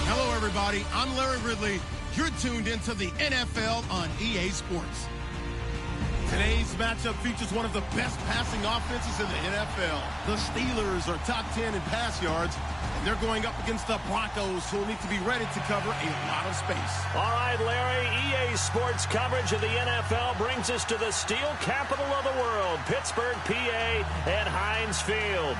Hello, everybody. I'm Larry Ridley. You're tuned into the NFL on EA Sports. Today's matchup features one of the best passing offenses in the NFL. The Steelers are top 10 in pass yards, and they're going up against the Broncos, who will need to be ready to cover a lot of space. All right, Larry, EA Sports coverage of the NFL brings us to the steel capital of the world, Pittsburgh, PA, and Heinz Field.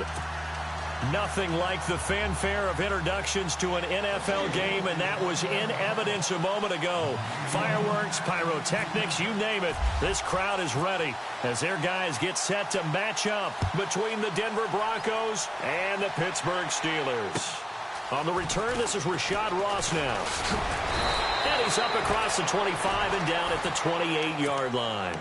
Nothing like the fanfare of introductions to an NFL game, and that was in evidence a moment ago. Fireworks, pyrotechnics, you name it. This crowd is ready as their guys get set to match up between the Denver Broncos and the Pittsburgh Steelers. On the return, this is Rashad Ross now. And he's up across the 25 and down at the 28-yard line.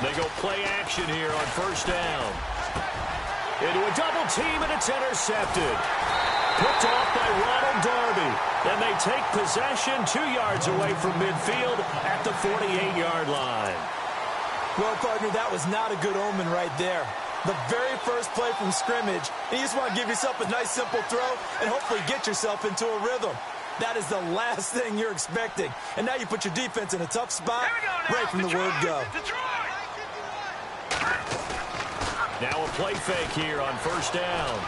They go play action here on first down. Into a double team, and it's intercepted. Picked off by Ronald Darby. And they take possession 2 yards away from midfield at the 48-yard line. Well, partner, that was not a good omen right there. The very first play from scrimmage, and you just want to give yourself a nice, simple throw and hopefully get yourself into a rhythm. That is the last thing you're expecting. And now you put your defense in a tough spot right from the word go. Now a play fake here on first down.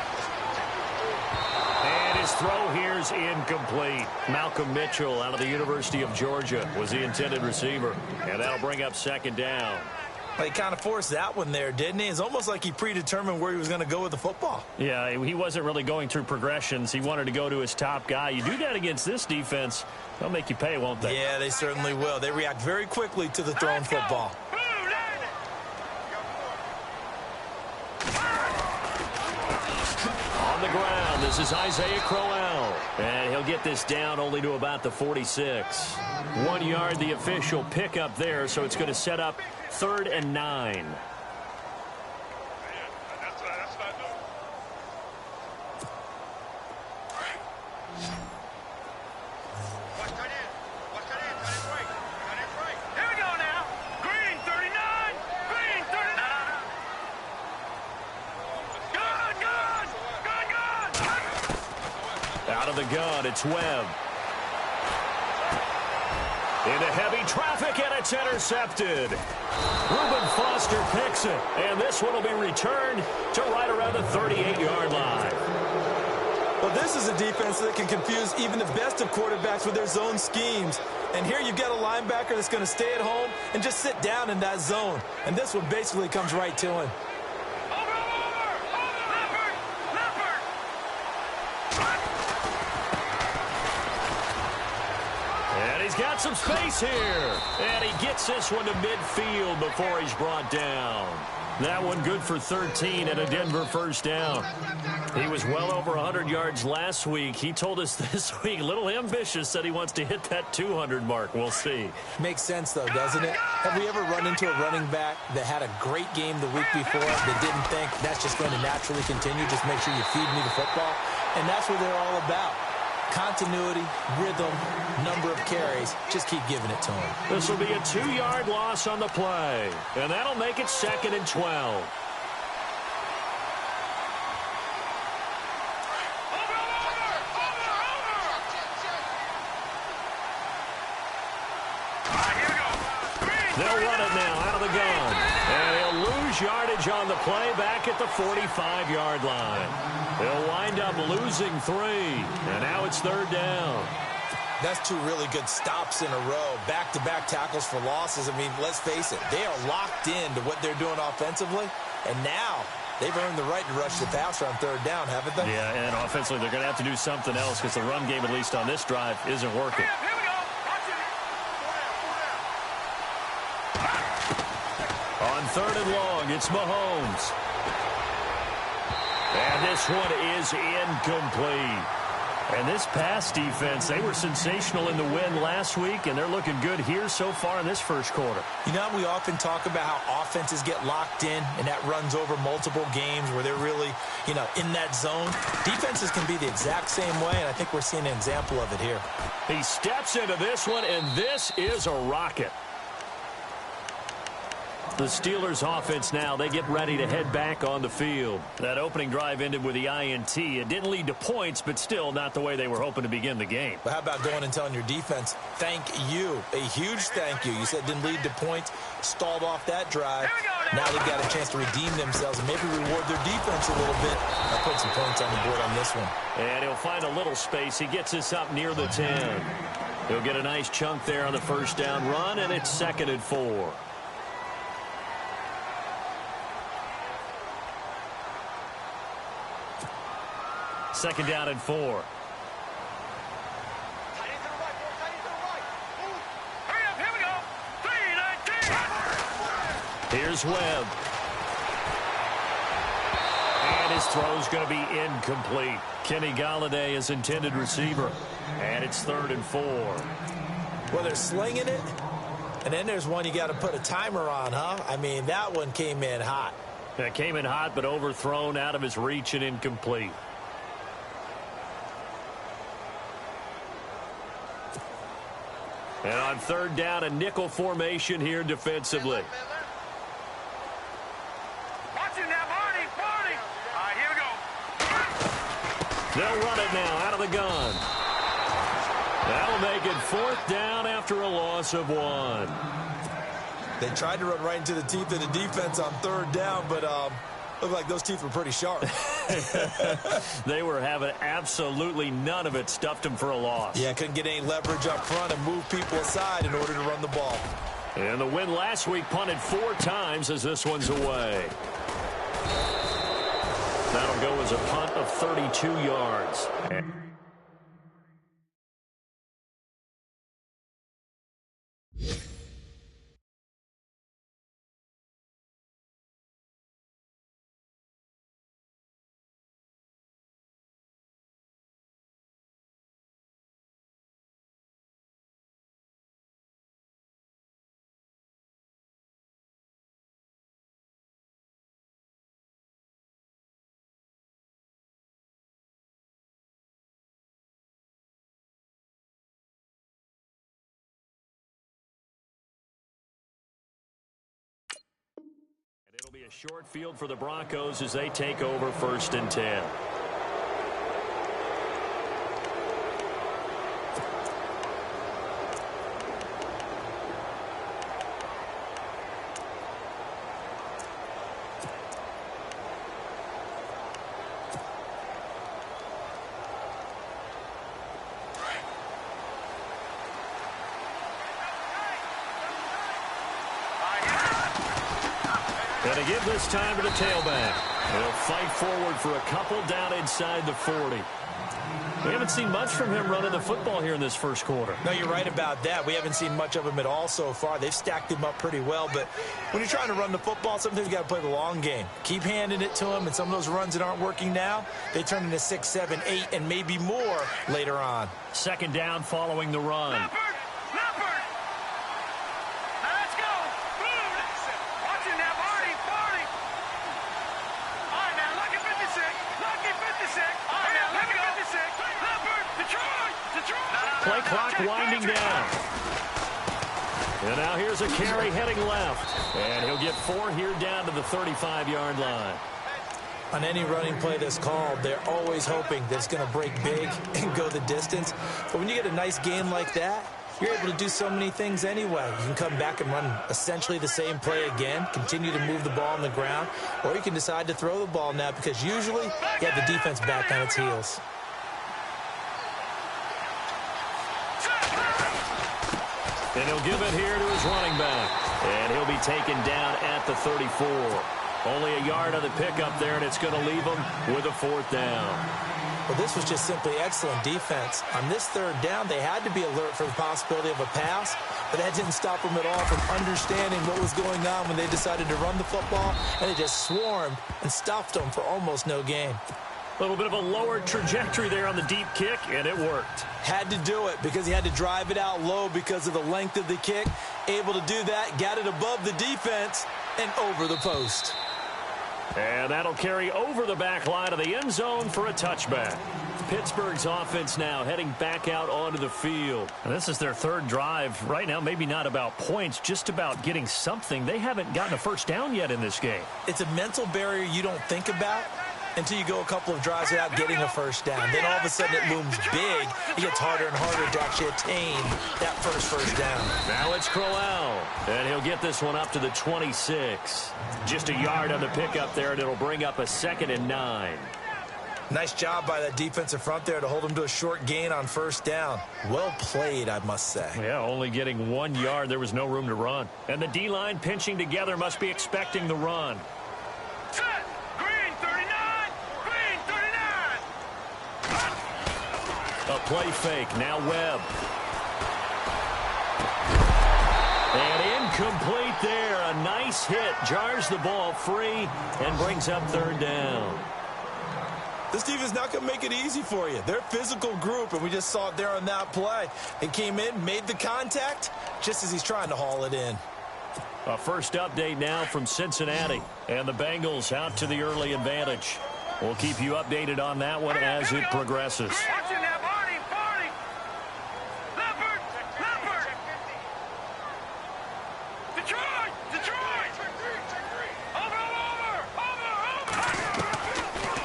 And his throw here is incomplete. Malcolm Mitchell out of the University of Georgia was the intended receiver. And that'll bring up second down. Well, he kind of forced that one there, didn't he? It's almost like he predetermined where he was going to go with the football. Yeah, he wasn't really going through progressions. He wanted to go to his top guy. You do that against this defense, they'll make you pay, won't they? Yeah, they certainly will. They react very quickly to the thrown football. On the ground, this is Isaiah Crowell. And he'll get this down only to about the 46. 1 yard, the official pickup there, so it's going to set up 3rd and 9. Out of the gun, it's Webb. Into heavy traffic, and it's intercepted. Reuben Foster picks it, and this one will be returned to right around the 38-yard line. Well, this is a defense that can confuse even the best of quarterbacks with their zone schemes. And here you've got a linebacker that's going to stay at home and just sit down in that zone. And this one basically comes right to him. He's got some space here. And he gets this one to midfield before he's brought down. That one good for 13 and a Denver first down. He was well over 100 yards last week. He told us this week, a little ambitious, that he wants to hit that 200 mark. We'll see. Makes sense, though, doesn't it? Have we ever run into a running back that had a great game the week before that didn't think that's just going to naturally continue? Just make sure you feed me the football. And that's what they're all about. Continuity, rhythm, number of carries. Just keep giving it to him. This will be a 2-yard loss on the play. And that'll make it 2nd and 12. They'll run it now out of the gun. And he'll lose yardage on the play back at the 45-yard line. They'll wind up losing 3. And now it's 3rd down. That's 2 really good stops in a row. Back-to-back tackles for losses. I mean, let's face it. They are locked into what they're doing offensively. And now they've earned the right to rush the passer on 3rd down, haven't they? Yeah, and offensively they're going to have to do something else because the run game, at least on this drive, isn't working. On 3rd and long, it's Mahomes. And this one is incomplete. And this pass defense, they were sensational in the win last week, and they're looking good here so far in this first quarter. You know, we often talk about how offenses get locked in, and that runs over multiple games where they're really, in that zone. Defenses can be the exact same way, and I think we're seeing an example of it here. He steps into this one, and this is a rocket. The Steelers offense now, they get ready to head back on the field. That opening drive ended with the INT. It didn't lead to points, but still not the way they were hoping to begin the game. But how about going and telling your defense, thank you, a huge thank you. You said it didn't lead to points, stalled off that drive. Now they've got a chance to redeem themselves and maybe reward their defense a little bit. I'll put some points on the board on this one. And he'll find a little space. He gets us up near the 10. He'll get a nice chunk there on the first down run, and it's 2nd and 4. Second down and 4. Here's Webb. And his throw's going to be incomplete. Kenny Golladay is intended receiver. And it's 3rd and 4. Well, they're slinging it. And then there's one you got to put a timer on, huh? I mean, that one came in hot. That came in hot, but overthrown, out of his reach, and incomplete. And on 3rd down, a nickel formation here defensively. They'll run it now out of the gun. That'll make it 4th down after a loss of 1. They tried to run right into the teeth of the defense on 3rd down, but looked like those teeth were pretty sharp. They were having absolutely none of it. Stuffed them for a loss. Yeah, couldn't get any leverage up front and move people aside in order to run the ball. And the win last week punted 4 times as this one's away. That'll go as a punt of 32 yards. It'll be a short field for the Broncos as they take over 1st and 10. And to give this time to the tailback. He'll fight forward for a couple down inside the 40. We haven't seen much from him running the football here in this first quarter. No, you're right about that. We haven't seen much of him at all so far. They've stacked him up pretty well, but when you're trying to run the football, sometimes you got to play the long game. Keep handing it to him, and some of those runs that aren't working now, they turn into 6, 7, 8, and maybe more later on. 2nd down following the run. Play clock winding down. And now here's a carry heading left. And he'll get 4 here down to the 35-yard line. On any running play that's called, they're always hoping that it's going to break big and go the distance. But when you get a nice game like that, you're able to do so many things anyway. You can come back and run essentially the same play again, continue to move the ball on the ground, or you can decide to throw the ball now because usually you have the defense back on its heels. And he'll give it here to his running back. And he'll be taken down at the 34. Only a yard on the pickup there, and it's going to leave him with a 4th down. Well, this was just simply excellent defense. On this third down, they had to be alert for the possibility of a pass, but that didn't stop them at all from understanding what was going on when they decided to run the football, and they just swarmed and stuffed them for almost no gain. A little bit of a lower trajectory there on the deep kick, and it worked. Had to do it because he had to drive it out low because of the length of the kick. Able to do that, got it above the defense and over the post. And that'll carry over the back line of the end zone for a touchback. Pittsburgh's offense now heading back out onto the field. And this is their third drive. Right now, maybe not about points, just about getting something. They haven't gotten a first down yet in this game. It's a mental barrier you don't think about until you go a couple of drives without getting a first down. Then all of a sudden it looms big. It gets harder and harder to actually attain that first down. Now it's Crowell, and he'll get this one up to the 26. Just a yard on the pickup there, and it'll bring up a 2nd and 9. Nice job by that defensive front there to hold him to a short gain on first down. Well played, I must say. Yeah, only getting 1 yard. There was no room to run. And the D-line pinching together must be expecting the run. A play fake. Now Webb. And incomplete there. A nice hit. Jars the ball free and brings up 3rd down. This defense not going to make it easy for you. They're a physical group, and we just saw it there on that play. They came in, made the contact, just as he's trying to haul it in. A first update now from Cincinnati. And the Bengals out to the early advantage. We'll keep you updated on that one as it progresses.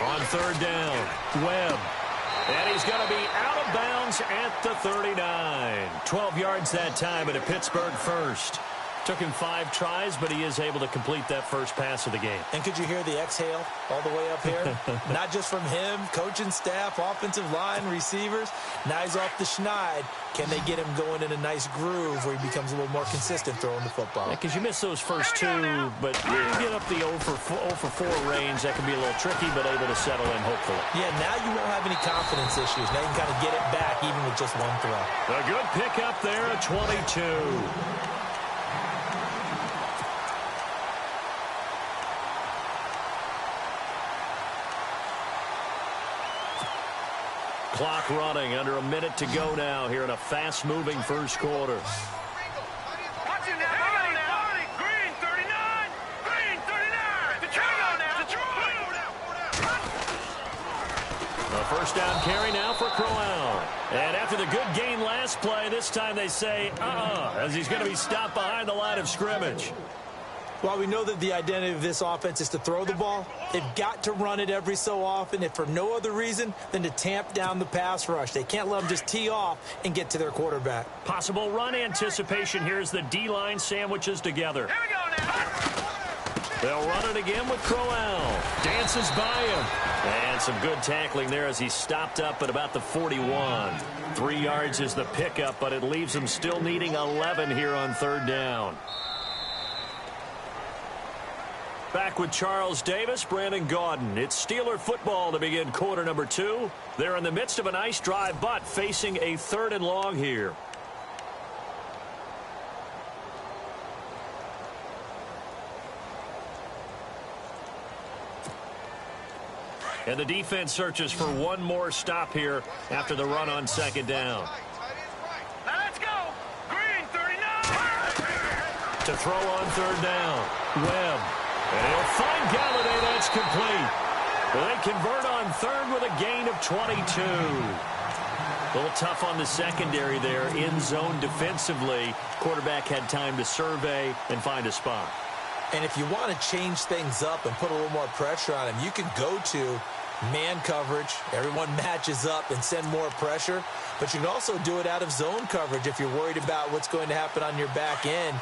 On 3rd down, Webb. And he's going to be out of bounds at the 39. 12 yards that time, and a Pittsburgh first. Took him 5 tries, but he is able to complete that first pass of the game. And could you hear the exhale all the way up here? Not just from him, coaching staff, offensive line, receivers. Now he's off the schneid. Can they get him going in a nice groove where he becomes a little more consistent throwing the football? Because you miss those first 2, but you get up the 0 for 4 range. That can be a little tricky, but able to settle in, hopefully. Yeah, now you won't have any confidence issues. Now you can kind of get it back even with just 1 throw. A good pickup there at 22. Clock running, under a minute to go now here in a fast-moving first quarter. A first down carry now for Crowell. And after the good gain last play, this time they say, as he's going to be stopped behind the line of scrimmage. While we know that the identity of this offense is to throw the ball, they've got to run it every so often, if for no other reason than to tamp down the pass rush. They can't let them just tee off and get to their quarterback. Possible run anticipation here as the D-line sandwiches together. Here we go now. They'll run it again with Crowell. Dances by him. And some good tackling there as he stopped up at about the 41. 3 yards is the pickup, but it leaves him still needing 11 here on 3rd down. Back with Charles Davis, Brandon Gaudin. It's Steeler football to begin quarter number 2. They're in the midst of a nice drive, but facing a 3rd and long here. And the defense searches for one more stop here after the run on 2nd down. Now let's go. Green, 39. To throw on 3rd down. Webb. And he'll find Galladay. That's complete. Well, they convert on 3rd with a gain of 22. A little tough on the secondary there. In zone defensively. Quarterback had time to survey and find a spot. And if you want to change things up and put a little more pressure on him, you can go to man coverage. Everyone matches up and send more pressure. But you can also do it out of zone coverage if you're worried about what's going to happen on your back end.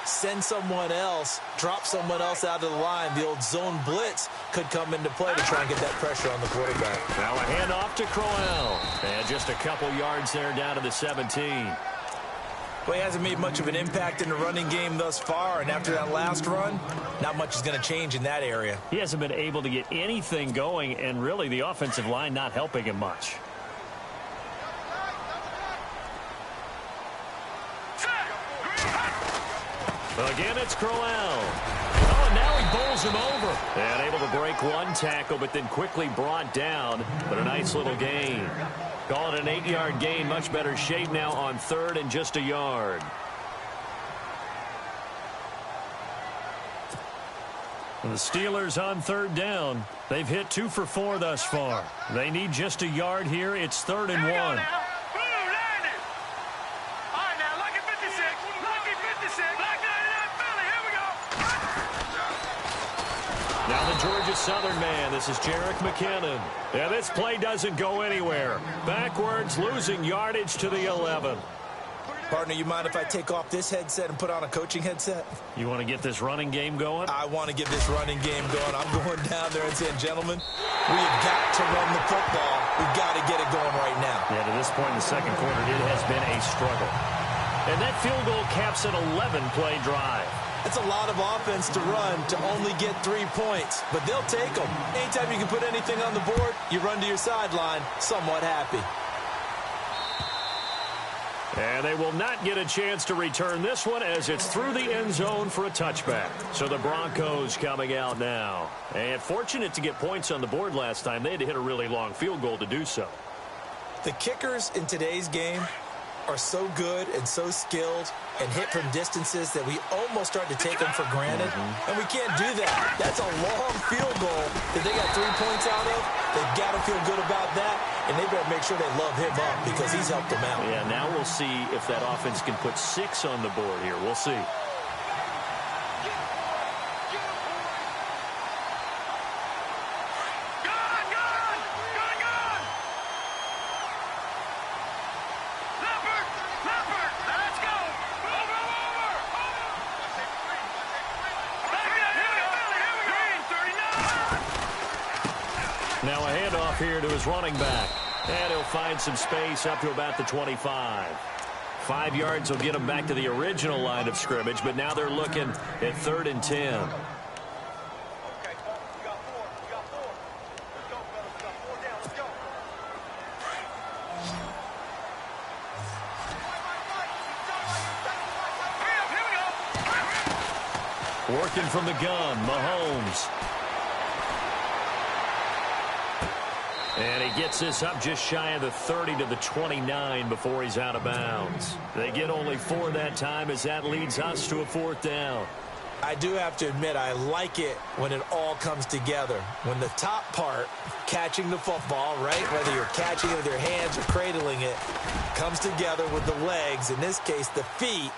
Send someone else, drop someone else out of the line. The old zone blitz could come into play to try and get that pressure on the quarterback. Now a handoff to Crowell. And just a couple yards there down to the 17. Well, he hasn't made much of an impact in the running game thus far, and after that last run, not much is going to change in that area. He hasn't been able to get anything going, and really the offensive line not helping him much. Again, it's Crowell. Oh, and now he bowls him over. And able to break one tackle, but then quickly brought down. But a nice little gain. Call it an 8-yard gain. Much better shape now on third and just a yard. And the Steelers on third down. They've hit 2 for 4 thus far. They need just a yard here. It's 3rd and 1. Now the Georgia Southern man, this is Jerick McKinnon. Yeah, this play doesn't go anywhere. Backwards, losing yardage to the 11. Partner, you mind if I take off this headset and put on a coaching headset? You want to get this running game going? I want to get this running game going. I'm going down there and saying, gentlemen, we have got to run the football. We've got to get it going right now. Yeah, to this point in the second quarter, it has been a struggle. And that field goal caps an 11-play drive. It's a lot of offense to run to only get 3 points, but they'll take them. Anytime you can put anything on the board, you run to your sideline somewhat happy. And they will not get a chance to return this one as it's through the end zone for a touchback. So the Broncos coming out now. And fortunate to get points on the board last time. They had to hit a really long field goal to do so. The kickers in today's game are so good and so skilled and hit from distances that we almost start to take them for granted. And we can't do that. That's a long field goal that they got 3 points out of. They've got to feel good about that, and they better make sure they love him up because he's helped them out. Yeah, now we'll see if that offense can put 6 on the board here. We'll see. Now a handoff here to his running back. And he'll find some space up to about the 25. 5 yards will get him back to the original line of scrimmage, but now they're looking at 3rd and 10. Working from the gun, Mahomes. And he gets this up just shy of the 30 to the 29 before he's out of bounds. They get only 4 that time as that leads us to a 4th down. I do have to admit, I like it when it all comes together. When the top part, catching the football, right, whether you're catching it with your hands or cradling it, comes together with the legs, in this case the feet,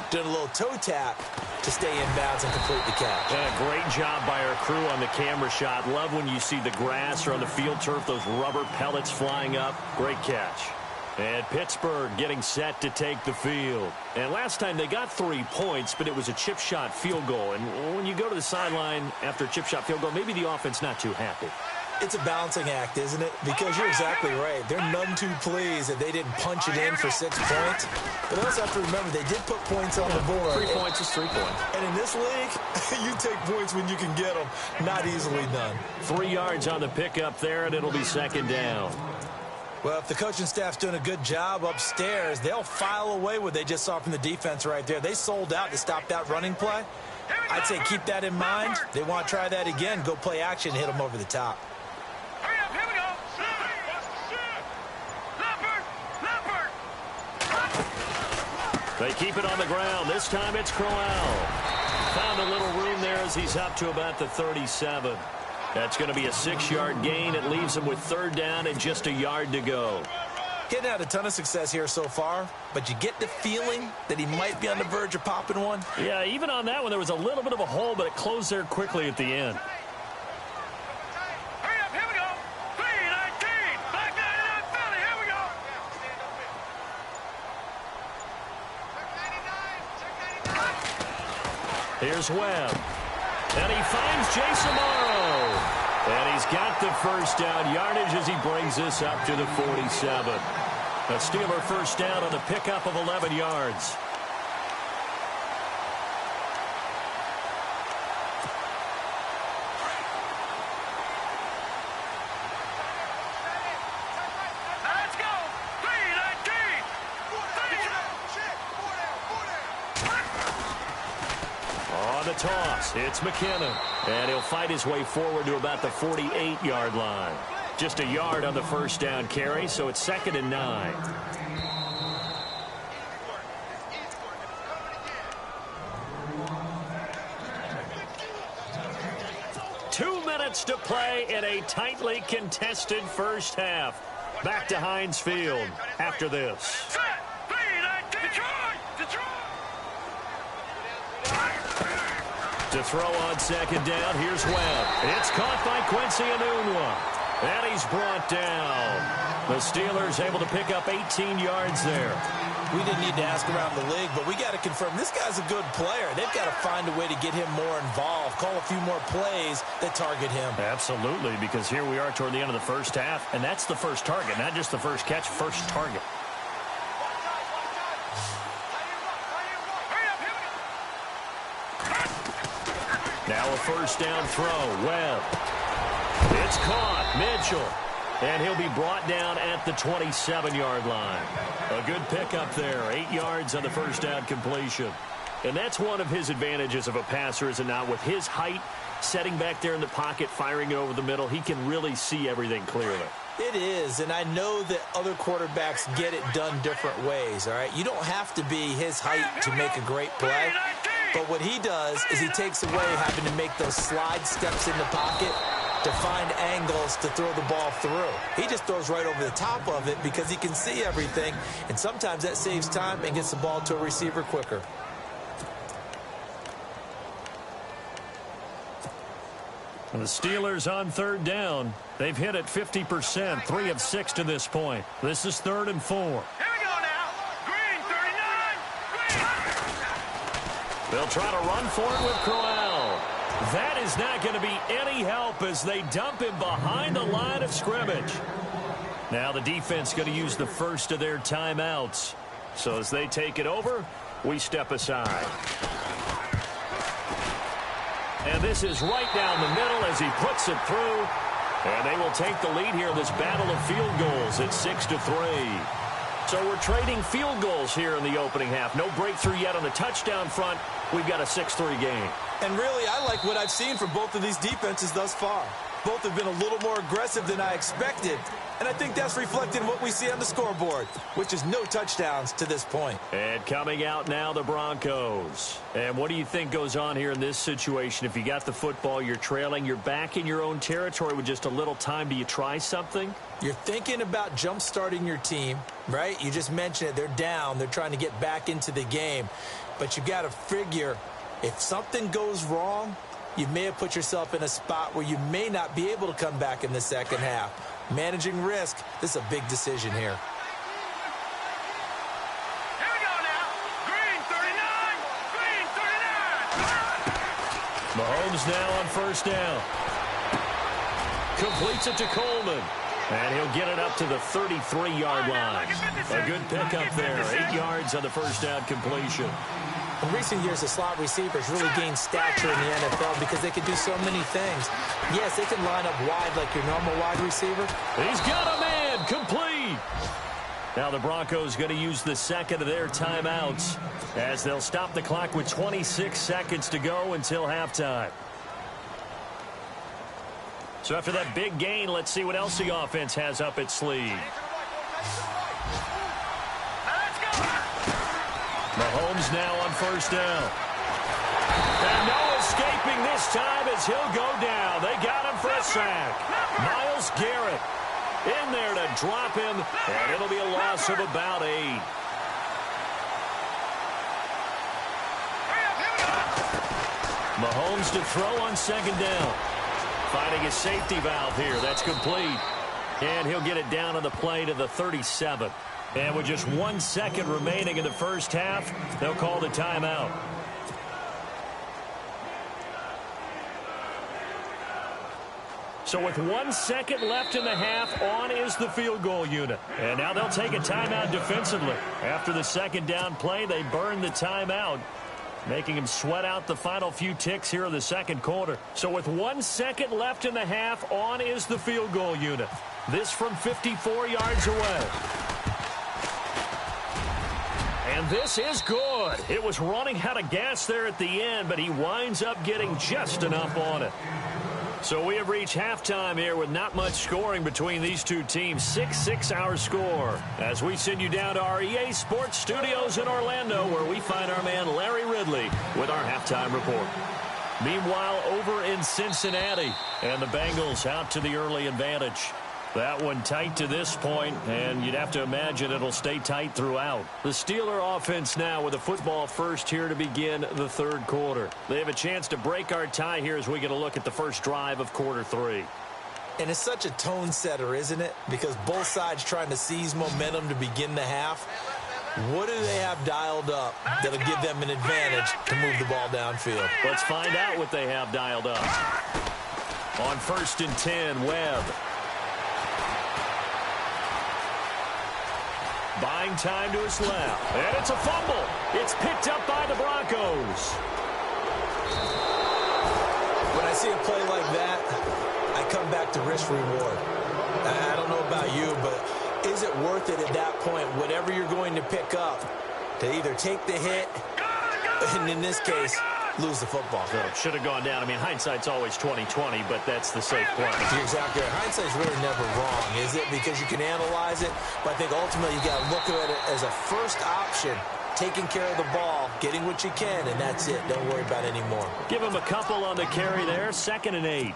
doing a little toe tap to stay in bounds and complete the catch. And a great job by our crew on the camera shot. Love when you see the grass or on the field turf, those rubber pellets flying up. Great catch. And Pittsburgh getting set to take the field. And last time they got 3 points, but it was a chip shot field goal. And when you go to the sideline after a chip shot field goal, maybe the offense not too happy. It's a balancing act, isn't it? Because you're exactly right. They're none too pleased that they didn't punch it in for 6 points. But they also have to remember they did put points on the board. 3 points is 3 points. And in this league, you take points when you can get them. Not easily done. 3 yards on the pickup there, and it'll be 2nd down. Well, if the coaching staff's doing a good job upstairs, they'll file away what they just saw from the defense right there. They sold out to stop that running play. I'd say keep that in mind. They want to try that again. Go play action, hit them over the top. They keep it on the ground. This time it's Crowell. Found a little room there as he's up to about the 37. That's going to be a 6-yard gain. It leaves him with 3rd down and just a yard to go. Getting had a ton of success here so far, but you get the feeling that he might be on the verge of popping one. Yeah, even on that one, there was a little bit of a hole, but it closed there quickly at the end. Here's Webb. And he finds Jason Morrow. And he's got the 1st down yardage as he brings this up to the 47. A Steeler 1st down on the pickup of 11 yards. the toss. It's McKinnon. And he'll fight his way forward to about the 48-yard line. Just a yard on the first down carry, so it's 2nd and 9. To play in a tightly contested first half. Back to Heinz Field after this. To throw on 2nd down, here's Webb. It's caught by Quincy Enunwa. And he's brought down. The Steelers able to pick up 18 yards there. We didn't need to ask around the league, but we got to confirm this guy's a good player. They've got to find a way to get him more involved, call a few more plays that target him. Absolutely, because here we are toward the end of the first half, and that's the first target, not just the first catch, first target. Now a first down throw. Webb. It's caught. Mitchell. And he'll be brought down at the 27-yard line. A good pickup there. 8 yards on the first down completion. And that's one of his advantages of a passer, is it not? With his height, setting back there in the pocket, firing it over the middle, he can really see everything clearly. It is, and I know that other quarterbacks get it done different ways, all right? You don't have to be his height to make a great play. But what he does is he takes away having to make those slide steps in the pocket to find angles to throw the ball through. He just throws right over the top of it because he can see everything, and sometimes that saves time and gets the ball to a receiver quicker. And the Steelers on 3rd down. They've hit it 50%, 3 of 6 to this point. This is 3rd and 4. Here we go now. Green, 39. They'll try to run for it with Crowell. That is not going to be any help as they dump him behind the line of scrimmage. Now the defense going to use the first of their timeouts. So as they take it over, we step aside. And this is right down the middle as he puts it through. And they will take the lead here in this battle of field goals at 6-3. So we're trading field goals here in the opening half. No breakthrough yet on the touchdown front. We've got a 6-3 game. And really, I like what I've seen from both of these defenses thus far. Both have been a little more aggressive than I expected. And I think that's reflected in what we see on the scoreboard, which is no touchdowns to this point. And coming out now, the Broncos. And what do you think goes on here in this situation? If you got the football, you're trailing, you're back in your own territory with just a little time. Do you try something? You're thinking about jump-starting your team, right? You just mentioned it. They're down. They're trying to get back into the game. But you got to figure, if something goes wrong, you may have put yourself in a spot where you may not be able to come back in the second half. Managing risk, this is a big decision here. Here we go now. Green, 39. Green, 39. Mahomes now on first down. Completes it to Coleman. And he'll get it up to the 33-yard line. A good pickup there. 8 yards on the first down completion. In recent years, the slot receivers really gained stature in the NFL because they can do so many things. Yes, they can line up wide like your normal wide receiver. He's got a man. Complete. Now the Broncos going to use the second of their timeouts as they'll stop the clock with 26 seconds to go until halftime. So after that big gain, let's see what else the offense has up its sleeve. Mahomes now on first down. And no escaping this time as he'll go down. They got him for a sack. Myles Garrett in there to drop him, and it'll be a loss of about 8. Mahomes to throw on second down. Finding a safety valve here. That's complete. And he'll get it down on the play to the 37. And with just 1 second remaining in the first half, they'll call the timeout. So with 1 second left in the half, on is the field goal unit. And now they'll take a timeout defensively. After the second down play, they burn the timeout, making him sweat out the final few ticks here in the second quarter. So with 1 second left in the half, on is the field goal unit. This from 54 yards away. And this is good. It was running out of gas there at the end, but he winds up getting just enough on it. So we have reached halftime here with not much scoring between these two teams. 6-6 our score. As we send you down to our EA Sports Studios in Orlando, where we find our man Larry Ridley with our halftime report. Meanwhile, over in Cincinnati, and the Bengals out to the early advantage. That one tight to this point, and you'd have to imagine it'll stay tight throughout. The Steeler offense now with a football first here to begin the third quarter. They have a chance to break our tie here as we get a look at the first drive of quarter 3. And it's such a tone setter, isn't it? Because both sides trying to seize momentum to begin the half. What do they have dialed up that'll give them an advantage to move the ball downfield? Let's find out what they have dialed up. On 1st and 10, Webb. Buying time to his left. And it's a fumble. It's picked up by the Broncos. When I see a play like that, I come back to risk reward. I don't know about you, but is it worth it at that point, whatever you're going to pick up, to either take the hit, and in this case, lose the football? So it should have gone down. I mean, hindsight's always 20/20, but that's the safe play. You're exactly right. Hindsight's really never wrong, is it? Because you can analyze it, but I think ultimately you got to look at it as a first option, taking care of the ball, getting what you can, and that's it. Don't worry about it anymore. Give him a couple on the carry there. 2nd and 8.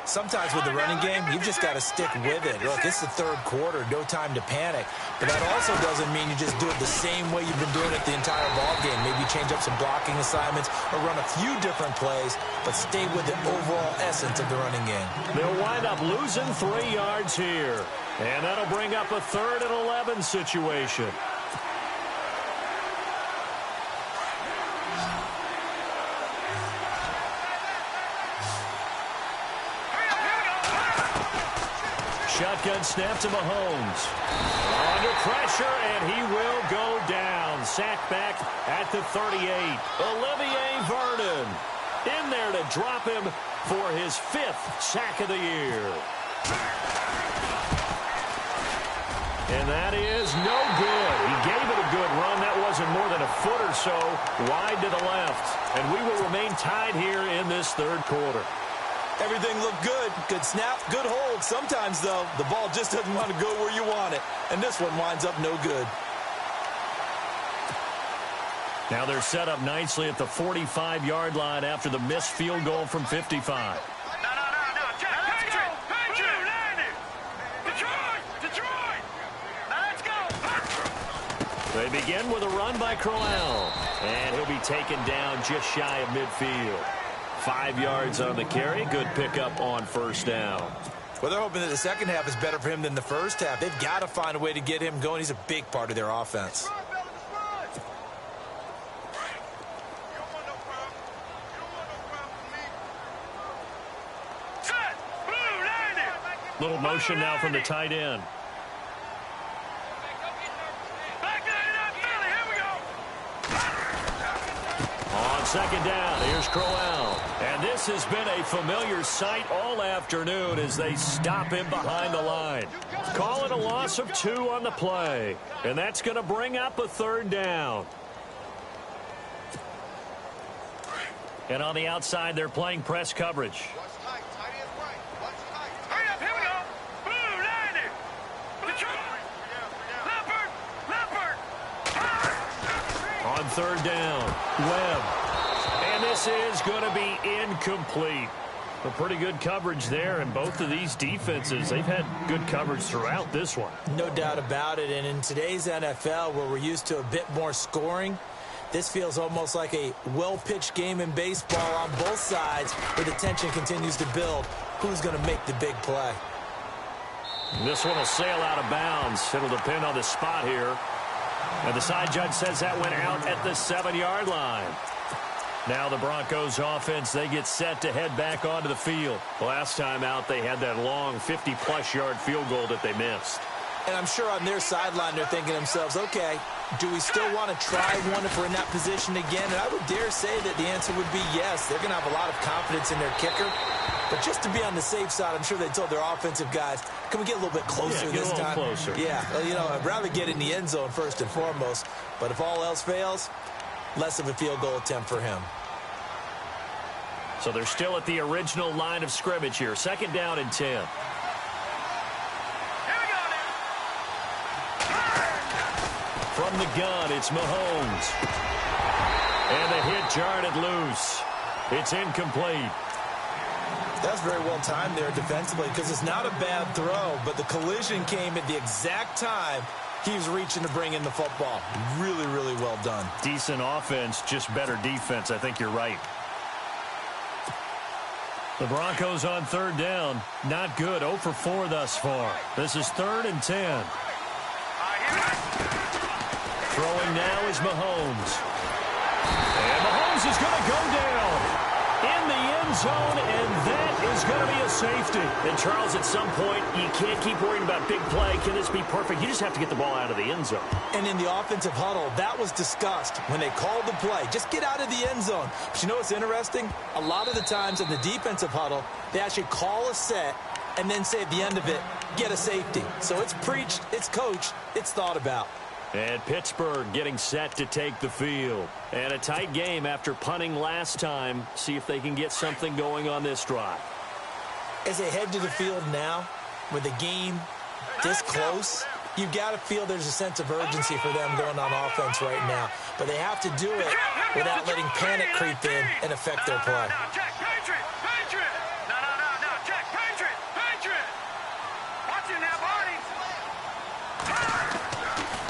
Sometimes with the running game, you've just got to stick with it. Look, it's the third quarter, no time to panic. But that also doesn't mean you just do it the same way you've been doing it the entire ball game. Maybe change up some blocking assignments or run a few different plays, but stay with the overall essence of the running game. They'll wind up losing 3 yards here. And that'll bring up a 3rd and 11 situation. Shotgun snap to Mahomes. Under pressure, and he will go down. Sacked back at the 38. Olivier Vernon in there to drop him for his 5th sack of the year. And that is no good. He gave it a good run. That wasn't more than a foot or so wide to the left. And we will remain tied here in this third quarter. Everything looked good. Good snap, good hold. Sometimes, though, the ball just doesn't want to go where you want it. And this one winds up no good. Now they're set up nicely at the 45-yard line after the missed field goal from 55. They begin with a run by Crowell. And he'll be taken down just shy of midfield. 5 yards on the carry. Good pickup on first down. Well, they're hoping that the second half is better for him than the first half. They've got to find a way to get him going. He's a big part of their offense. Little motion now from the tight end. On second down, here's Crowell. And this has been a familiar sight all afternoon as they stop him behind the line. Call it a loss of 2 on the play. And that's going to bring up a 3rd down. And on the outside, they're playing press coverage. On 3rd down, Webb. And this is going to be incomplete. A pretty good coverage there, and both of these defenses, they've had good coverage throughout this one. No doubt about it, and in today's NFL, where we're used to a bit more scoring, this feels almost like a well-pitched game in baseball on both sides, where the tension continues to build. Who's going to make the big play? This one will sail out of bounds. It'll depend on the spot here. And the side judge says that went out at the 7-yard line. Now the Broncos offense, they get set to head back onto the field. Last time out, they had that long 50-plus yard field goal that they missed. And I'm sure on their sideline, they're thinking to themselves, okay, do we still want to try one if we're in that position again? And I would dare say that the answer would be yes. They're going to have a lot of confidence in their kicker. But just to be on the safe side, I'm sure they told their offensive guys, can we get a little bit closer this time? Closer. Yeah, well, you know, I'd rather get in the end zone first and foremost. But if all else fails, less of a field goal attempt for him. So they're still at the original line of scrimmage here. 2nd down and 10. From the gun, it's Mahomes. And the hit jarred it loose. It's incomplete. That's very well timed there defensively because it's not a bad throw, but the collision came at the exact time he was reaching to bring in the football. Really, really well done. Decent offense, just better defense. I think you're right. The Broncos on 3rd down. Not good. 0 for 4 thus far. This is 3rd and 10. Throwing now is Mahomes. And Mahomes is going to go down in the end zone, and that is going to be a safety. And, Charles, at some point, you can't keep worrying about big play. Can this be perfect? You just have to get the ball out of the end zone. And in the offensive huddle, that was discussed when they called the play. Just get out of the end zone. But you know what's interesting? A lot of the times in the defensive huddle, they actually call a set and then say at the end of it, get a safety. So it's preached, it's coached, it's thought about. And Pittsburgh getting set to take the field. And a tight game after punting last time. See if they can get something going on this drive. As they head to the field now, with the game this close, you've got to feel there's a sense of urgency for them going on offense right now. But they have to do it without letting panic creep in and affect their play.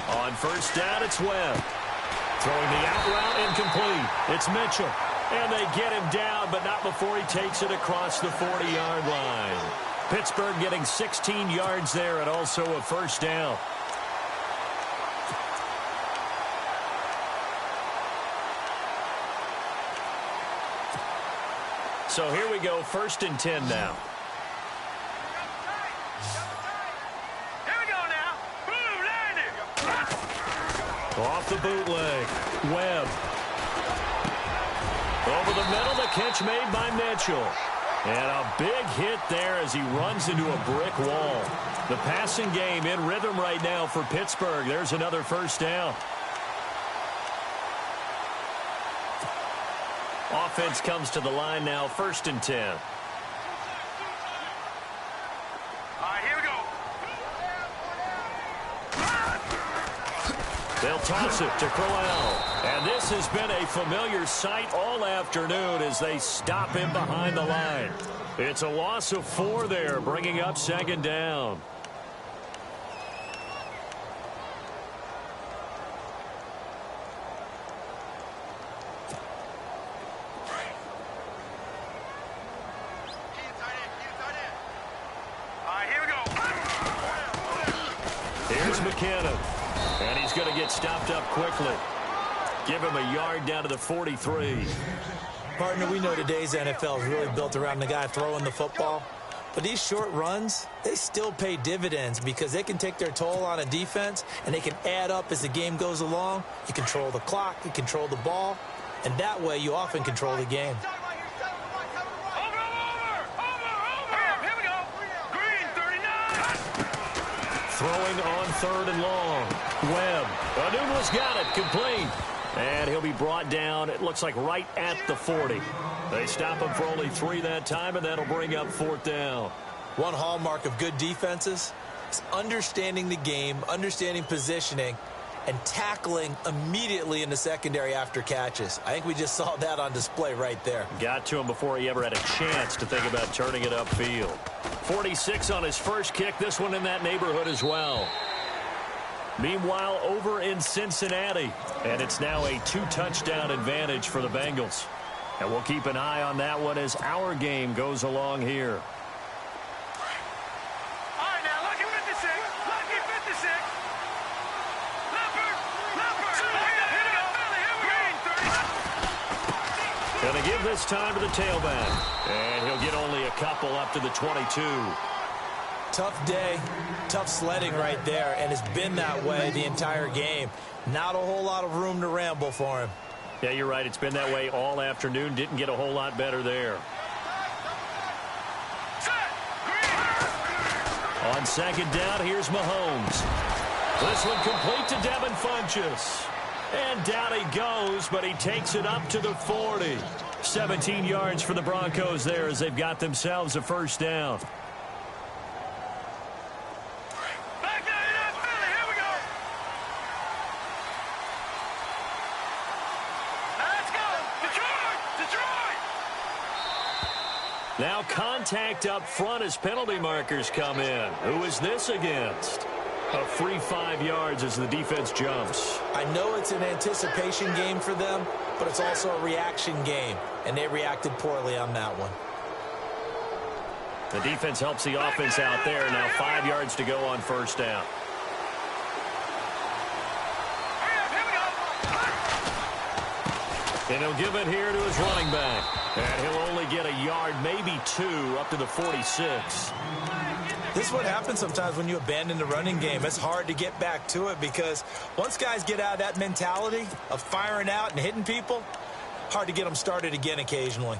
On 1st down, it's Webb. Throwing the out route incomplete. It's Mitchell. And they get him down, but not before he takes it across the 40-yard line. Pittsburgh getting 16 yards there and also a 1st down. So here we go, 1st and 10 now. Off the bootleg. Webb. Over the middle, the catch made by Mitchell. And a big hit there as he runs into a brick wall. The passing game in rhythm right now for Pittsburgh. There's another 1st down. Offense comes to the line now, 1st and 10. They'll toss it to Crowell. And this has been a familiar sight all afternoon as they stop him behind the line. It's a loss of 4 there, bringing up 2nd down. Here's McKinnon. And he's going to get stopped up quickly. Give him a yard down to the 43. Partner, we know today's NFL is really built around the guy throwing the football. But these short runs, they still pay dividends because they can take their toll on a defense and they can add up as the game goes along. You control the clock, you control the ball, and that way you often control the game. Throwing on 3rd and long. Webb. Anuma's got it. Complete. And he'll be brought down, it looks like right at the 40. They stop him for only 3 that time, and that'll bring up 4th down. One hallmark of good defenses is understanding the game, understanding positioning, and tackling immediately in the secondary after catches. I think we just saw that on display right there. Got to him before he ever had a chance to think about turning it upfield. 46 on his first kick, this one in that neighborhood as well. Meanwhile, over in Cincinnati, and it's now a 2-touchdown advantage for the Bengals. And we'll keep an eye on that one as our game goes along here. All right, now, lucky 56. Lucky 56. Going to give this time to the tailback. And he'll get only a couple up to the 22. Tough day, tough sledding right there, and it's been that way the entire game. Not a whole lot of room to ramble for him. Yeah, you're right. It's been that way all afternoon. Didn't get a whole lot better there. On second down, here's Mahomes. This one complete to Devin Funchess. And down he goes, but he takes it up to the 40. 17 yards for the Broncos there as they've got themselves a first down. Back there, here we go. Let's go. Detroit. Now contact up front as penalty markers come in. Who is this against? A free 5 yards as the defense jumps. I know it's an anticipation game for them, but it's also a reaction game, and they reacted poorly on that one. The defense helps the offense out there. Now 5 yards to go on first down. And he'll give it here to his running back. And he'll only get a yard, maybe 2, up to the 46. This is what happens sometimes when you abandon the running game. It's hard to get back to it because once guys get out of that mentality of firing out and hitting people, hard to get them started again occasionally.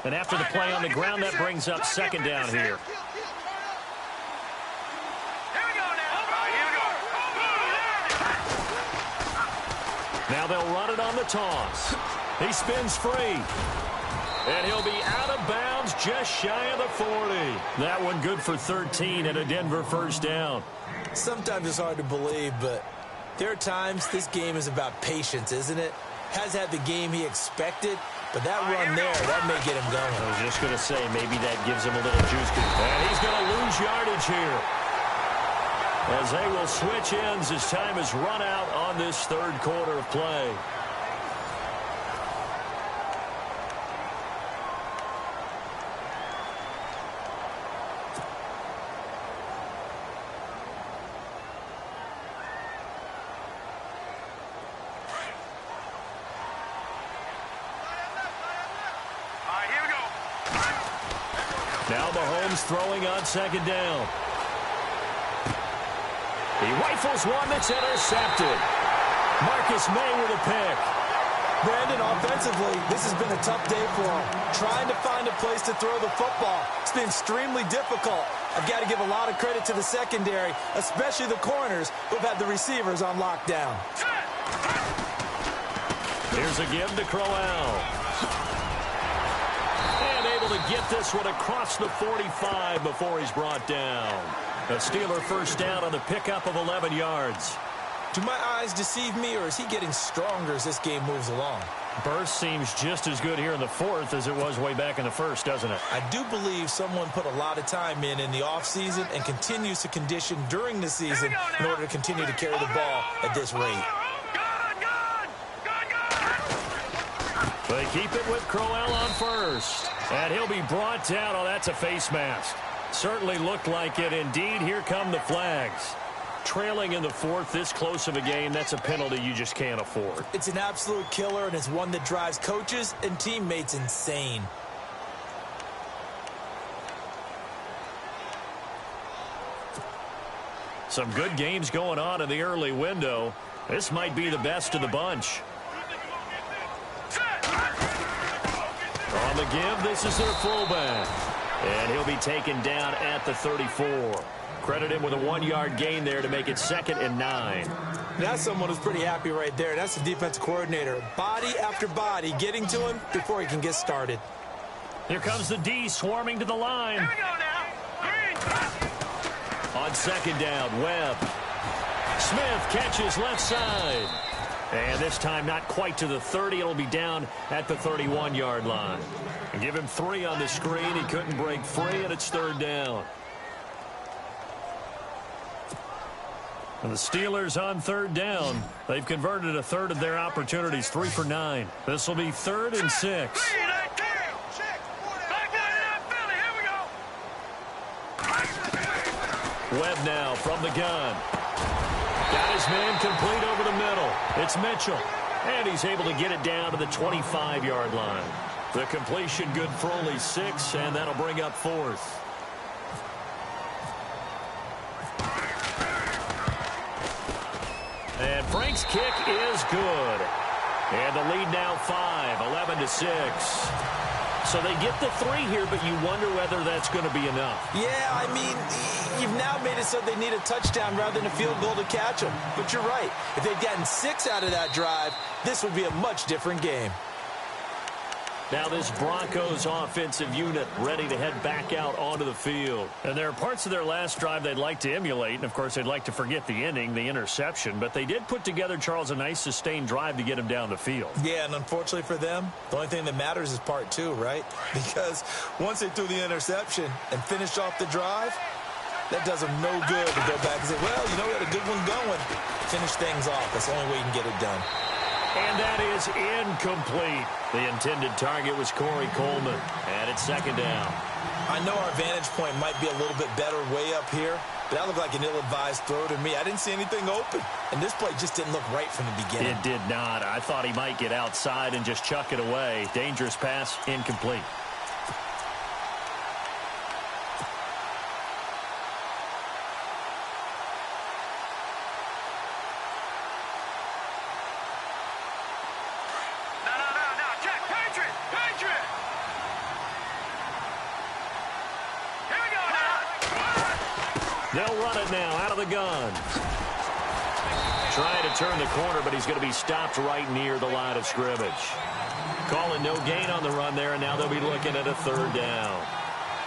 And after the play on the ground, that brings up second down here. Now they'll run it on the toss. He spins free. And he'll be out of bounds just shy of the 40. That one good for 13 and a Denver first down. Sometimes it's hard to believe, but there are times this game is about patience, isn't it? Has had the game he expected, but that run there, that may get him going. I was just going to say, maybe that gives him a little juice. And he's going to lose yardage here, as they will switch ends as time is run out on this third quarter of play. Now Mahomes throwing on second down. He rifles one that's intercepted. Marcus May with a pick. Brandon, offensively, this has been a tough day for him. Trying to find a place to throw the football. It's been extremely difficult. I've got to give a lot of credit to the secondary, especially the corners who've had the receivers on lockdown. Here's a give to Crowell. And able to get this one across the 45 before he's brought down. A Steeler first down on the pickup of 11 yards. Do my eyes deceive me, or is he getting stronger as this game moves along? Burst seems just as good here in the fourth as it was way back in the first, doesn't it? I do believe someone put a lot of time in the offseason and continues to condition during the season in order to continue to carry the ball at this rate. They keep it with Crowell on first. And he'll be brought down. Oh, that's a face mask. Certainly looked like it. Indeed, here come the flags. Trailing in the fourth, this close of a game, that's a penalty you just can't afford. It's an absolute killer, and it's one that drives coaches and teammates insane. Some good games going on in the early window. This might be the best of the bunch. On the give, this is their fullback. And he'll be taken down at the 34. Credit him with a 1-yard gain there to make it 2nd and 9. That's someone who's pretty happy right there. That's the defensive coordinator. Body after body getting to him before he can get started. Here comes the D swarming to the line. Here we go now. On second down, Webb. Smith catches left side. And this time not quite to the 30. It'll be down at the 31-yard line. And give him 3 on the screen. He couldn't break free, and it's 3rd down. And the Steelers on 3rd down. They've converted a third of their opportunities, 3 for 9. This will be 3rd and 6. Webb now from the gun. Got his man complete over the middle. It's Mitchell. And he's able to get it down to the 25-yard line. The completion good for only 6, and that'll bring up 4th. And Frank's kick is good. And the lead now 5, 11-6. So they get the 3 here, but you wonder whether that's going to be enough. Yeah, I mean, you've now made it so they need a touchdown rather than a field goal to catch them. But you're right. If they'd gotten 6 out of that drive, this would be a much different game. Now this Broncos offensive unit ready to head back out onto the field. And there are parts of their last drive they'd like to emulate. And, of course, they'd like to forget the inning, the interception. But they did put together, Charles, a nice sustained drive to get him down the field. Yeah, and unfortunately for them, the only thing that matters is part 2, right? Because once they threw the interception and finished off the drive, that does them no good to go back and say, well, you know, we had a good one going. Finish things off. That's the only way you can get it done. And that is incomplete. The intended target was Corey Coleman. And it's second down. I know our vantage point might be a little bit better way up here, but that looked like an ill-advised throw to me. I didn't see anything open. And this play just didn't look right from the beginning. It did not. I thought he might get outside and just chuck it away. Dangerous pass, incomplete. They'll run it now out of the gun. Trying to turn the corner, but he's going to be stopped right near the line of scrimmage. Calling no gain on the run there, and now they'll be looking at a third down.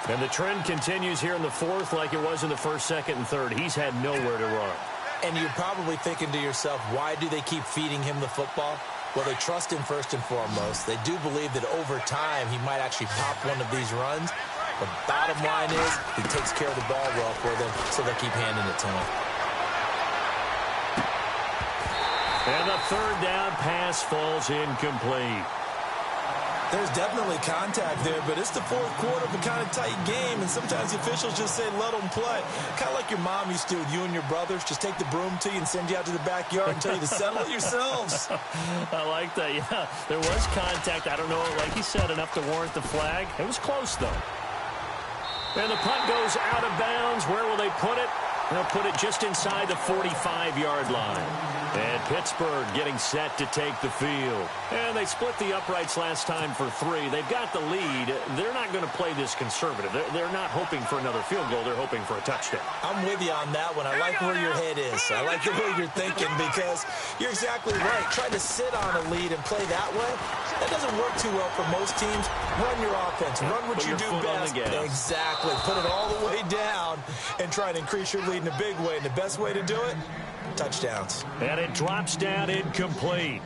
And the trend continues here in the 4th like it was in the 1st, 2nd, and 3rd. He's had nowhere to run. And you're probably thinking to yourself, why do they keep feeding him the football? Well, they trust him first and foremost. They do believe that over time he might actually pop one of these runs. The bottom line is he takes care of the ball well for them, so they keep handing it to him. And the third down pass falls incomplete. There's definitely contact there, but it's the 4th quarter of a kind of tight game, and sometimes the officials just say, let them play. Kind of like your mom used to with you and your brothers. Just take the broom to you and send you out to the backyard and tell you to settle it yourselves. I like that, yeah. There was contact. I don't know, like he said, enough to warrant the flag. It was close, though. And the punt goes out of bounds. Where will they put it? They'll put it just inside the 45-yard line. And Pittsburgh getting set to take the field. And they split the uprights last time for 3. They've got the lead. They're not going to play this conservative. They're not hoping for another field goal. They're hoping for a touchdown. I'm with you on that one. I like where your head is. I like the way you're thinking because you're exactly right. Trying to sit on a lead and play that way, that doesn't work too well for most teams. Run your offense. Run what you do best. Exactly. Put it all the way down and try to increase your lead in a big way. And the best way to do it, touchdowns. And it drops down incomplete.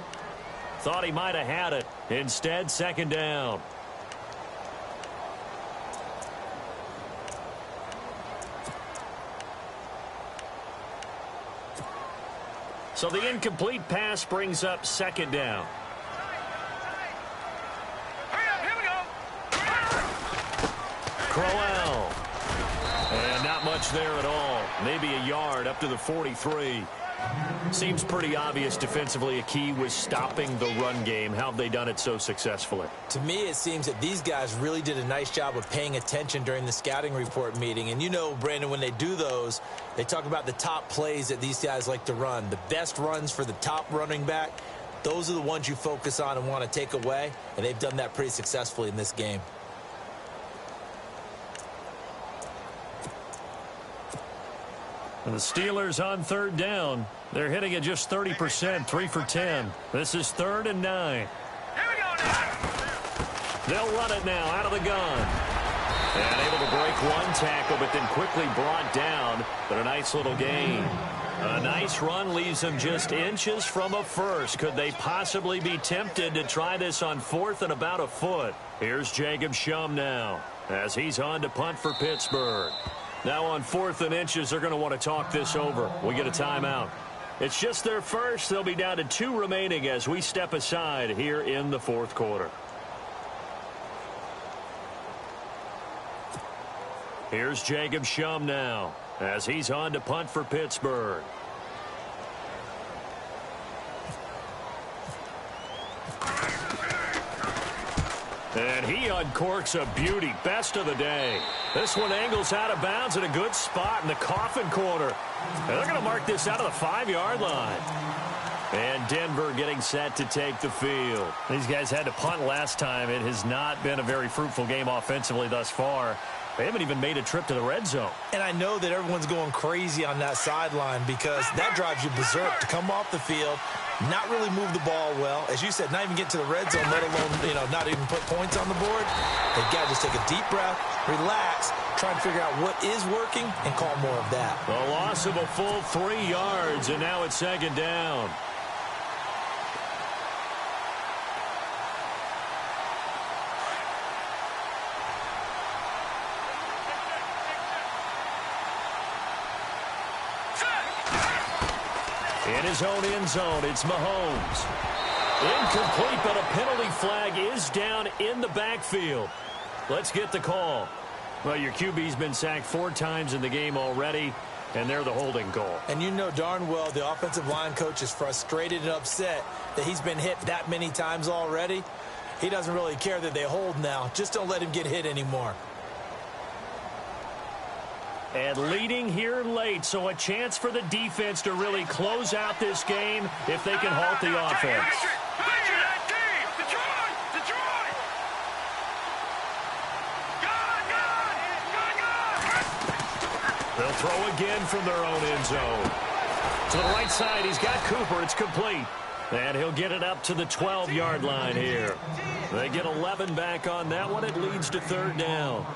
Thought he might have had it. Instead, second down. So the incomplete pass brings up second down. Here we go. Crowell. And not much there at all. Maybe a yard up to the 43. Seems pretty obvious defensively a key was stopping the run game. How have they done it so successfully? To me, it seems that these guys really did a nice job of paying attention during the scouting report meeting. And you know, Brandon, when they do those, they talk about the top plays that these guys like to run. The best runs for the top running back, those are the ones you focus on and want to take away. And they've done that pretty successfully in this game. And the Steelers on third down. They're hitting at just 30%, 3 for 10. This is 3rd and 9. Here we go now. They'll run it now out of the gun. And able to break one tackle, but then quickly brought down. But a nice little gain. A nice run leaves them just inches from a first. Could they possibly be tempted to try this on 4th and about a foot? Here's Jacob Shum now as he's on to punt for Pittsburgh. Now on 4th and inches, they're going to want to talk this over. We get a timeout. It's just their first. They'll be down to 2 remaining as we step aside here in the 4th quarter. Here's Jacob Shum now as he's on to punt for Pittsburgh. And he uncorks a beauty. Best of the day. This one angles out of bounds at a good spot in the coffin corner. And they're going to mark this out of the 5-yard line. And Denver getting set to take the field. These guys had to punt last time. It has not been a very fruitful game offensively thus far. They haven't even made a trip to the red zone. And I know that everyone's going crazy on that sideline because that drives you berserk to come off the field, not really move the ball well. As you said, not even get to the red zone, let alone, not even put points on the board. They've got to just take a deep breath, relax, try and figure out what is working and call more of that. A loss of a full 3 yards, and now it's second down. In his own end zone, it's Mahomes. Incomplete, but a penalty flag is down in the backfield. Let's get the call. Well, your QB's been sacked 4 times in the game already, and they're the holding call. And you know darn well the offensive line coach is frustrated and upset that he's been hit that many times already. He doesn't really care that they hold now. Just don't let him get hit anymore. And leading here late, so a chance for the defense to really close out this game if they can halt the offense. They'll throw again from their own end zone. To the right side, he's got Cooper. It's complete. And he'll get it up to the 12-yard line here. They get 11 back on that one. It leads to third down.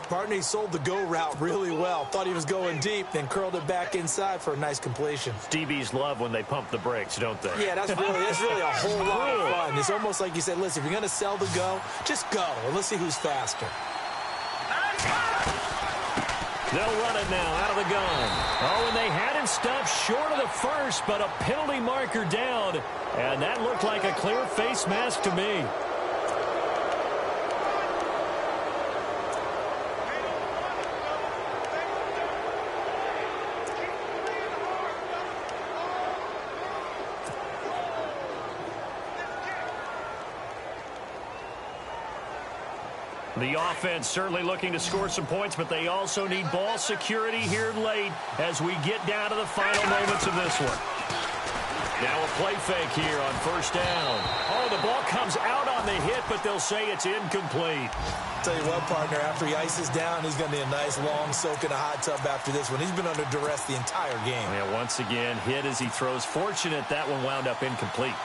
Barney sold the go route really well. Thought he was going deep, then curled it back inside for a nice completion. DBs love when they pump the brakes, don't they? Yeah, that's really a whole lot of fun. It's almost like you said, listen, if you're going to sell the go, just go, and let's see who's faster. They'll run it now out of the gun. Oh, and they had him stopped short of the first, but a penalty marker down, and that looked like a clear face mask to me. The offense certainly looking to score some points, but they also need ball security here late as we get down to the final moments of this one. Now a play fake here on first down. Oh, the ball comes out on the hit, but they'll say it's incomplete. Tell you what, partner, after he ices down, he's going to need a nice long soak in a hot tub after this one. He's been under duress the entire game. Yeah, once again, hit as he throws. Fortunate that one wound up incomplete.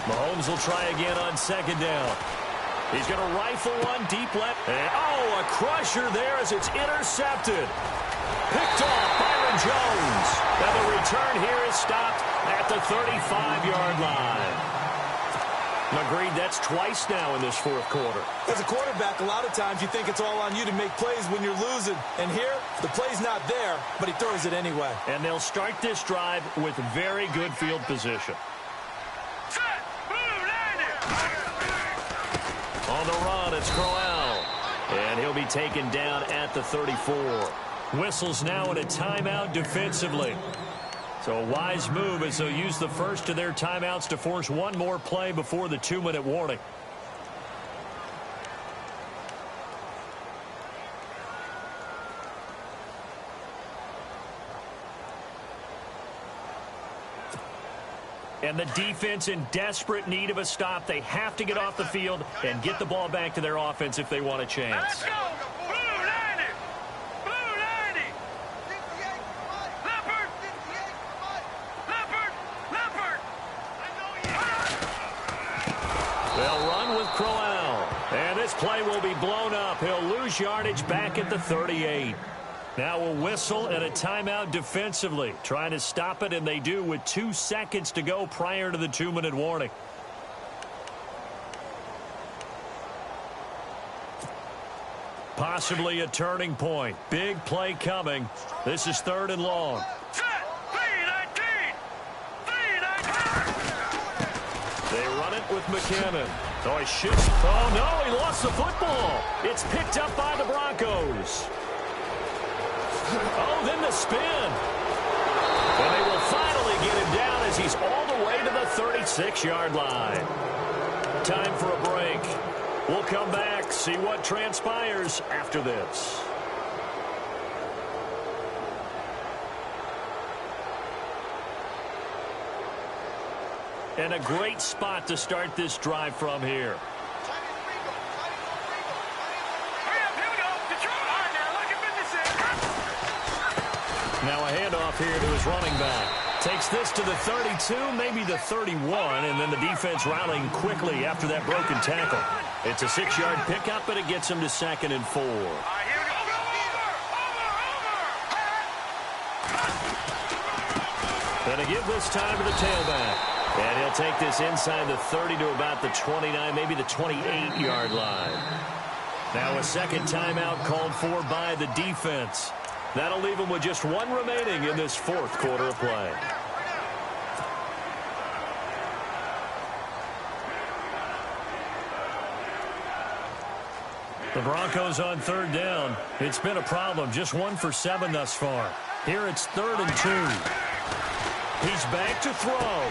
Mahomes will try again on second down. He's going to rifle one deep left. And, oh, a crusher there as it's intercepted. Picked off Byron Jones. And the return here is stopped at the 35-yard line. Agreed, that's twice now in this fourth quarter. As a quarterback, a lot of times you think it's all on you to make plays when you're losing. And here, the play's not there, but he throws it anyway. And they'll start this drive with very good field position. On the run, it's Crowell. And he'll be taken down at the 34. Whistles now in a timeout defensively. So a wise move as they'll use the first of their timeouts to force one more play before the 2-minute warning. And the defense in desperate need of a stop. They have to get off the field and get the ball back to their offense if they want a chance. Let's go! Blue 90! Blue 90! Leopard! Leopard! Leopard! They'll run with Crowell. And this play will be blown up. He'll lose yardage back at the 38. Now a whistle and a timeout defensively. Trying to stop it, and they do with 2 seconds to go prior to the 2-minute warning. Possibly a turning point. Big play coming. This is 3rd and long. They run it with McKinnon. Oh, he shoots. Oh, no, he lost the football. It's picked up by the Broncos. Oh, then the spin. And they will finally get him down as he's all the way to the 36-yard line. time for a break. We'll come back, see what transpires after this. And a great spot to start this drive from here. Now a handoff here to his running back. Takes this to the 32, maybe the 31, and then the defense rallying quickly after that broken tackle. It's a 6-yard pickup, and it gets him to 2nd and 4. Gonna give this time to the tailback. And he'll take this inside the 30 to about the 29, maybe the 28-yard line. Now a second timeout called for by the defense. That'll leave him with just one remaining in this fourth quarter of play. The Broncos on 3rd down. It's been a problem. Just 1 for 7 thus far. Here it's 3rd and 2. He's back to throw.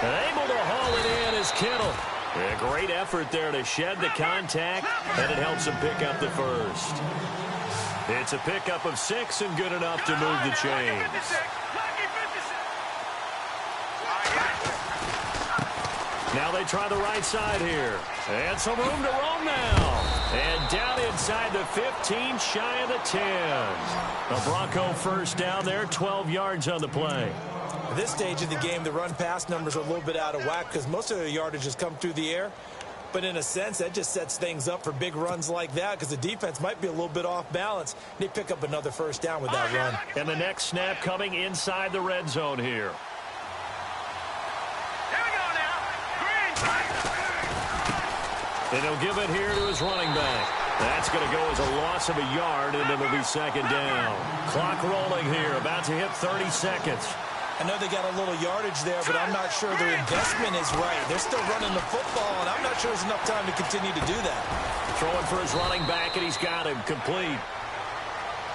And able to haul it in is Kittle. A great effort there to shed the contact, and it helps him pick up the first. It's a pickup of 6 and good enough to move the chains. Now they try the right side here. And some room to roam now. And down inside the 15, shy of the 10. A Bronco first down there, 12 yards on the play. At this stage of the game, the run-pass numbers are a little bit out of whack because most of their yardage has come through the air. But in a sense, that just sets things up for big runs like that because the defense might be a little bit off balance. They pick up another first down with that run. And the next snap coming inside the red zone here. And he'll give it here to his running back. That's going to go as a loss of a yard, and it'll be 2nd down. Clock rolling here, about to hit 30 seconds. I know they got a little yardage there, but I'm not sure their investment is right. They're still running the football, and I'm not sure there's enough time to continue to do that. Throwing for his running back, and he's got him complete.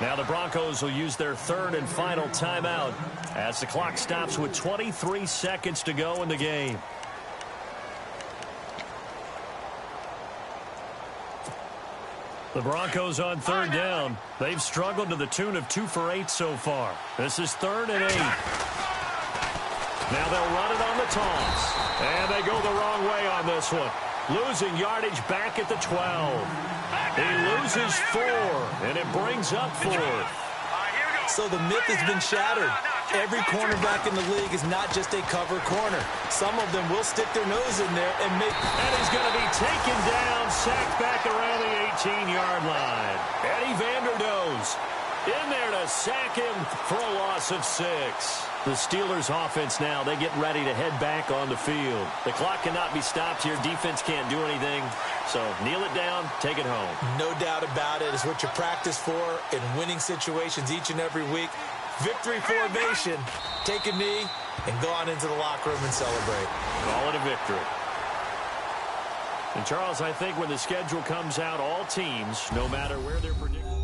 Now the Broncos will use their 3rd and final timeout as the clock stops with 23 seconds to go in the game. The Broncos on 3rd down. They've struggled to the tune of 2 for 8 so far. This is 3rd and 8. Now they'll run it on the toss. And they go the wrong way on this one. Losing yardage back at the 12. He loses 4, and it brings up 4th. So the myth has been shattered. Every cornerback in the league is not just a cover corner. Some of them will stick their nose in there and make... And he's going to be taken down, sacked back around the 18-yard line. Eddie Vanderdoes in there to sack him for a loss of 6. The Steelers offense now, they get ready to head back on the field. The clock cannot be stopped here. Defense can't do anything. So kneel it down, take it home. No doubt about it. It's what you practice for in winning situations each and every week. Victory formation. Take a knee and go on into the locker room and celebrate. Call it a victory. And Charles, I think when the schedule comes out, all teams, no matter where they're predicted.